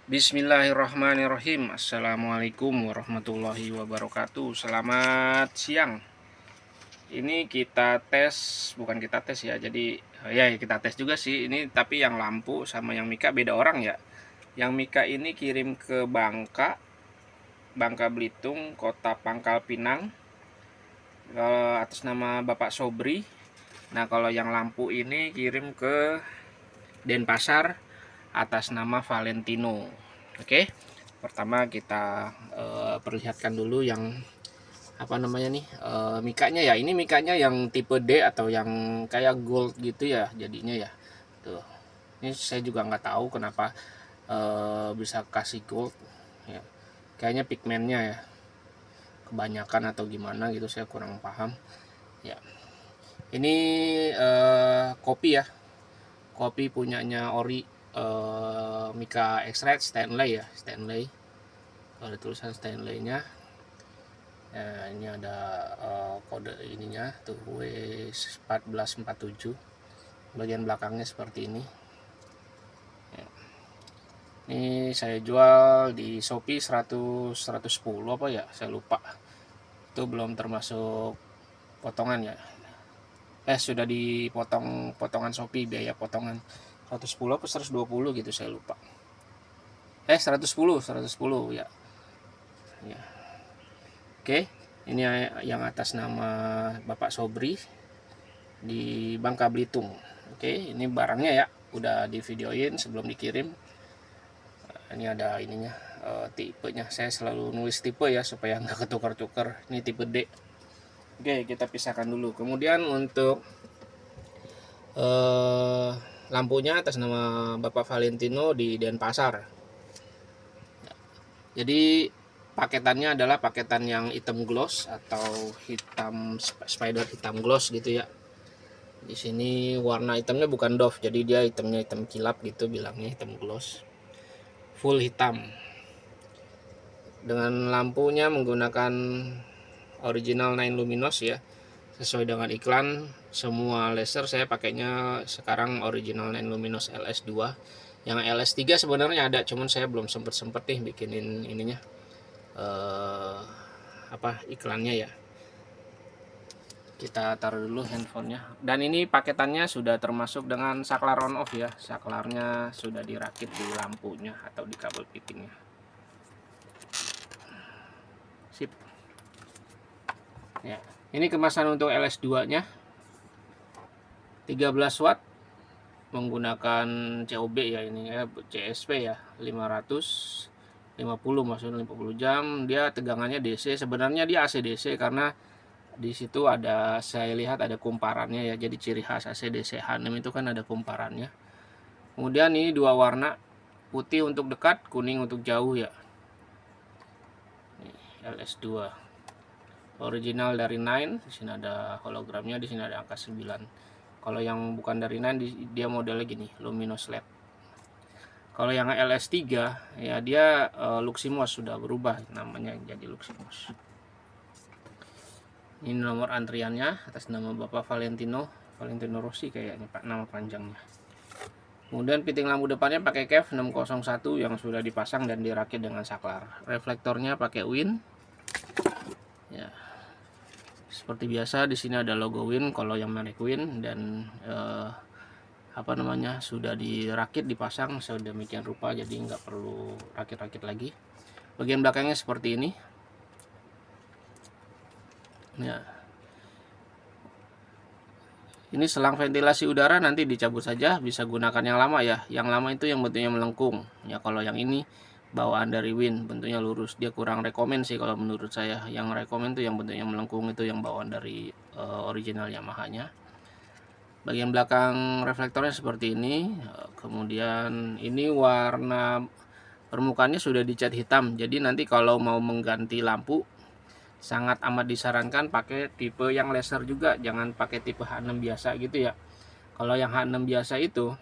Bismillahirrahmanirrahim. Assalamualaikum warahmatullahi wabarakatuh. Selamat siang. Ini kita tes, bukan kita tes ya. Jadi ya kita tes juga sih. Ini tapi yang lampu sama yang Mika beda orang ya. Yang Mika ini kirim ke Bangka Belitung, Kota Pangkal Pinang, atas nama Bapak Sobri. Nah, kalau yang lampu ini kirim ke Denpasar atas nama Valentino. Oke. Pertama kita perlihatkan dulu yang apa namanya nih, mikanya ya. Ini mikanya yang tipe D atau yang kayak gold gitu ya jadinya ya. Tuh. Ini saya juga nggak tahu kenapa bisa kasih gold ya. Kayaknya pigmennya ya kebanyakan atau gimana gitu, saya kurang paham ya. Ini kopi ya, kopi punyanya Ori, Mika X-Red Stanley ya, Stanley. Ada tulisan Stanley-nya. Nah, ini ada kode ininya tuh W1447. Bagian belakangnya seperti ini. Ya. Ini saya jual di Shopee 110 apa ya, saya lupa. Itu belum termasuk potongan ya. Sudah dipotong potongan Shopee, biaya potongan 110 apa 120 gitu, saya lupa. 110 ya. Ya. Oke, ini yang atas nama Bapak Sobri di Bangka Belitung. Oke, ini barangnya ya, udah di videoin sebelum dikirim. Ini ada ininya, tipenya. Saya selalu nulis tipe ya supaya nggak ketukar-tukar. Ini tipe D. Oke, kita pisahkan dulu. Kemudian untuk lampunya atas nama Bapak Valentino di Denpasar. Jadi paketannya adalah paketan yang hitam gloss atau hitam spider hitam gloss gitu ya. Di sini warna hitamnya bukan doff, jadi dia hitamnya hitam kilap gitu, bilangnya hitam gloss. Full hitam. Dengan lampunya menggunakan original 9 luminous ya. Sesuai dengan iklan, semua laser saya pakainya sekarang original 9 luminous LS2. Yang LS3 sebenarnya ada, cuman saya belum sempet nih bikinin ininya. Iklannya ya. Kita taruh dulu handphonenya. Dan ini paketannya sudah termasuk dengan saklar on off ya. Saklarnya sudah dirakit di lampunya atau di kabel fittingnya. Sip. Ya, ini kemasan untuk LS2 nya 13 watt menggunakan COB ya, ini ya CSP ya, 550 maksudnya 50 jam. Dia tegangannya DC, sebenarnya dia AC DC karena di situ ada, saya lihat ada kumparannya ya. Jadi ciri khas AC DC H6 itu kan ada kumparannya. Kemudian ini dua warna, putih untuk dekat, kuning untuk jauh ya. Ini LS2 original dari 9. Di sini ada hologramnya, di sini ada angka 9. Kalau yang bukan dari 9 dia modelnya gini, luminous LED. Kalau yang LS3 ya dia Luximos, sudah berubah namanya jadi Luximos. Ini nomor antriannya atas nama Bapak Valentino Rossi kayaknya Pak, nama panjangnya. Kemudian fitting lampu depannya pakai KEF 601 yang sudah dipasang dan dirakit dengan saklar. Reflektornya pakai Win. Ya. Seperti biasa di sini ada logo Win kalau yang merek Win, dan sudah dirakit, dipasang sedemikian rupa, jadi nggak perlu rakit-rakit lagi. Bagian belakangnya seperti ini ya. Ini selang ventilasi udara nanti dicabut saja, bisa gunakan yang lama ya. Yang lama itu yang bentuknya melengkung ya. Kalau yang ini bawaan dari Win, bentuknya lurus. Dia kurang rekomen sih kalau menurut saya. Yang rekomen tuh yang bentuknya melengkung, itu yang bawaan dari original Yamaha-nya. Bagian belakang reflektornya seperti ini. Kemudian ini warna permukaannya sudah dicat hitam. Jadi nanti kalau mau mengganti lampu sangat amat disarankan pakai tipe yang laser juga, jangan pakai tipe H6 biasa gitu ya. Kalau yang H6 biasa itu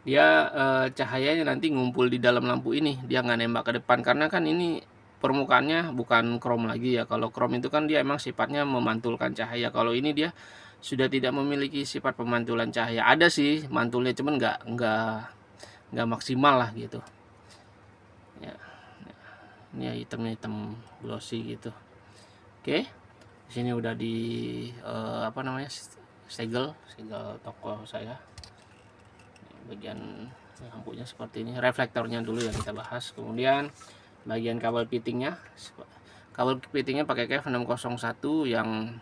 dia cahayanya nanti ngumpul di dalam lampu ini, dia nggak nembak ke depan karena kan ini permukaannya bukan chrome lagi ya. Kalau chrome itu kan dia emang sifatnya memantulkan cahaya. Kalau ini dia sudah tidak memiliki sifat pemantulan cahaya. Ada sih mantulnya, cuman nggak maksimal lah gitu. Ini ya hitamnya hitam glossy gitu. Oke, di sini udah di apa namanya, segel toko saya. Bagian lampunya seperti ini, reflektornya dulu yang kita bahas. Kemudian bagian kabel fittingnya pakai KF 601 yang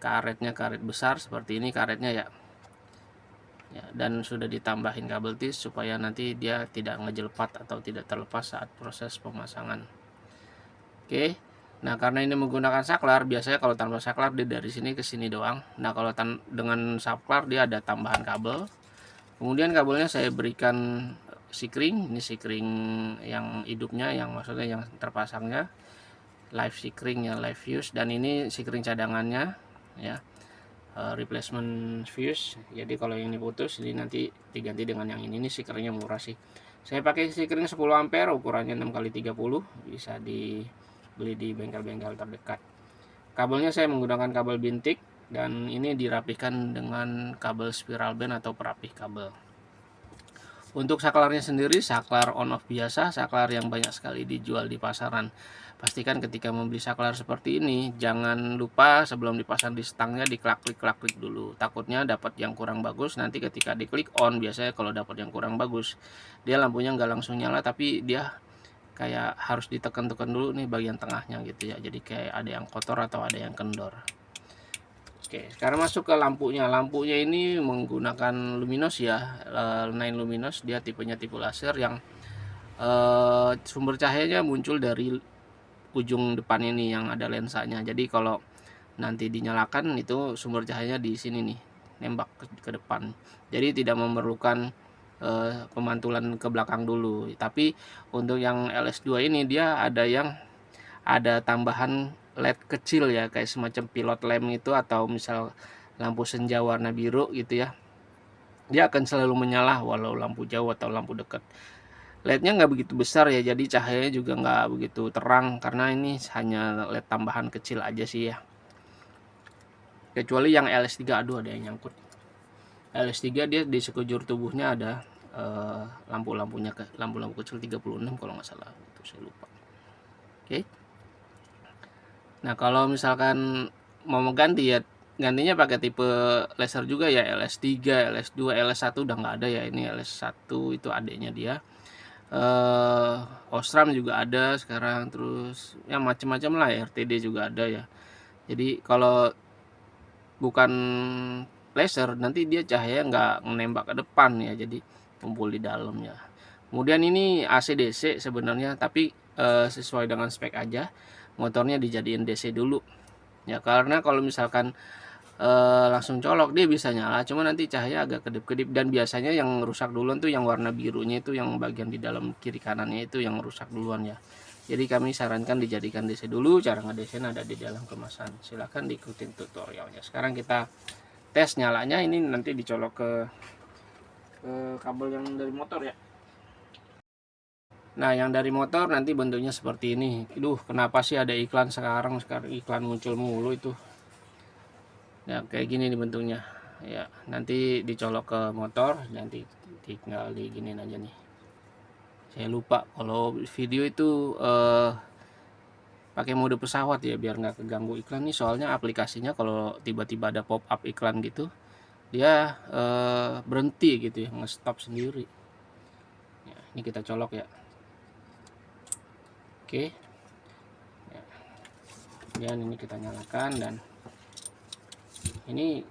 karetnya karet besar seperti ini karetnya ya. Dan sudah ditambahin kabel tis supaya nanti dia tidak ngejelpat atau tidak terlepas saat proses pemasangan. Oke. Nah, karena ini menggunakan saklar, biasanya kalau tanpa saklar dia dari sini ke sini doang. Nah, kalau dengan saklar dia ada tambahan kabel. Kemudian kabelnya saya berikan sikring, ini sikring yang hidupnya, yang maksudnya yang terpasangnya live sikring ya, live fuse, dan ini sikring cadangannya ya, replacement fuse. Jadi kalau yang ini putus, ini nanti diganti dengan yang ini sikringnya murah sih. Saya pakai sikring 10 ampere, ukurannya 6x30, bisa dibeli di bengkel-bengkel terdekat. Kabelnya saya menggunakan kabel bintik, dan ini dirapikan dengan kabel spiral band atau perapih kabel. Untuk saklarnya sendiri, saklar on off biasa, saklar yang banyak sekali dijual di pasaran. Pastikan ketika membeli saklar seperti ini, jangan lupa sebelum dipasang di stangnya diklik dulu. Takutnya dapat yang kurang bagus, nanti ketika diklik on, biasanya kalau dapat yang kurang bagus, dia lampunya nggak langsung nyala, tapi dia kayak harus ditekan-tekan dulu nih bagian tengahnya gitu ya. Jadi kayak ada yang kotor atau ada yang kendor. Oke, sekarang masuk ke lampunya. Lampunya ini menggunakan luminos ya, Line luminos. Dia tipenya tipe laser yang sumber cahayanya muncul dari ujung depan ini yang ada lensanya. Jadi kalau nanti dinyalakan itu sumber cahayanya di sini nih, nembak ke depan. Jadi tidak memerlukan pemantulan ke belakang dulu. Tapi untuk yang LS2 ini dia ada tambahan LED kecil ya, kayak semacam pilot lamp itu, atau misal lampu senja warna biru gitu ya. Dia akan selalu menyala walau lampu jauh atau lampu dekat. LED-nya nggak begitu besar ya, jadi cahayanya juga nggak begitu terang karena ini hanya LED tambahan kecil aja sih ya. Kecuali yang LS3, aduh ada yang nyangkut. LS3 dia di sekujur tubuhnya ada lampu-lampunya, lampu-lampu kecil 36 kalau nggak salah, itu saya lupa. Oke. Nah, kalau misalkan mau ganti ya, gantinya pakai tipe laser juga ya, LS3, LS2, LS1 udah nggak ada ya. Ini LS1 itu adiknya dia. Osram juga ada sekarang, terus ya macam-macam lah, RTD juga ada ya. Jadi kalau bukan laser nanti dia cahaya nggak menembak ke depan ya, jadi kumpul di dalam ya. Kemudian ini AC DC sebenarnya, tapi sesuai dengan spek aja, motornya dijadiin DC dulu ya, karena kalau misalkan langsung colok dia bisa nyala, cuma nanti cahaya agak kedip-kedip, dan biasanya yang rusak duluan tuh yang warna birunya itu, yang bagian di dalam kiri kanannya itu yang rusak duluan ya. Jadi kami sarankan dijadikan DC dulu. Cara ngedesain ada di dalam kemasan, silahkan diikutin tutorialnya. Sekarang kita tes nyalanya. Ini nanti dicolok ke kabel yang dari motor ya. Nah, yang dari motor nanti bentuknya seperti ini. Duh, kenapa sih ada iklan sekarang iklan muncul mulu itu. Ya, kayak gini nih bentuknya. Ya, nanti dicolok ke motor, nanti tinggal diginin aja nih. Saya lupa kalau video itu pakai mode pesawat ya, biar nggak keganggu iklan nih. Soalnya aplikasinya kalau tiba-tiba ada pop up iklan gitu, dia berhenti gitu ya, nge-stop sendiri. Ya, ini kita colok ya. Oke, ya. Dan ini kita nyalakan, dan ini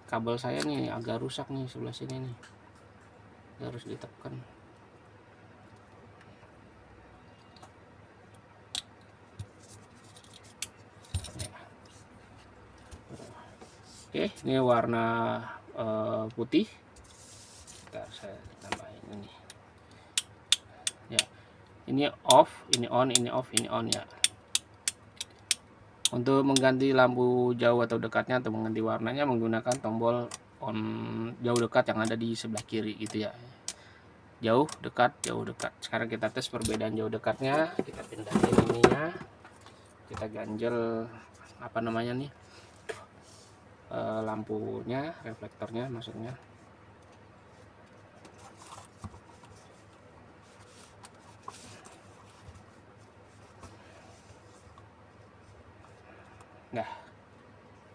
kabel saya nih agak rusak nih sebelah sini nih, harus ditekan. Ya. Oke, ini warna putih. Bentar, saya tambahin ini ya. Ini off, ini on, ini off, ini on ya. Untuk mengganti lampu jauh atau dekatnya, atau mengganti warnanya, menggunakan tombol on jauh dekat yang ada di sebelah kiri gitu ya. Jauh dekat, jauh dekat. Sekarang kita tes perbedaan jauh dekatnya. Kita pindahin ininya, kita ganjel apa namanya nih, lampunya, reflektornya maksudnya. Nah,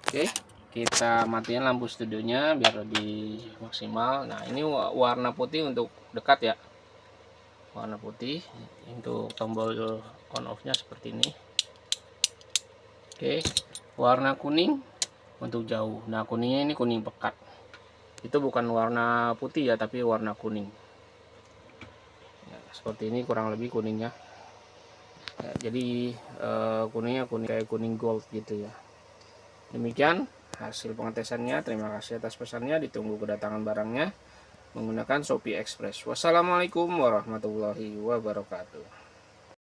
oke, kita matiin lampu studionya biar lebih maksimal. Nah, ini warna putih untuk dekat ya, warna putih. Untuk tombol on off nya seperti ini. Oke, warna kuning untuk jauh. Nah, kuningnya ini kuning pekat, itu bukan warna putih ya, tapi warna kuning. Nah, seperti ini kurang lebih kuningnya ya, jadi kuningnya kayak kuning gold gitu ya. Demikian hasil pengetesannya. Terima kasih atas pesannya. Ditunggu kedatangan barangnya menggunakan Shopee Express. Wassalamualaikum warahmatullahi wabarakatuh.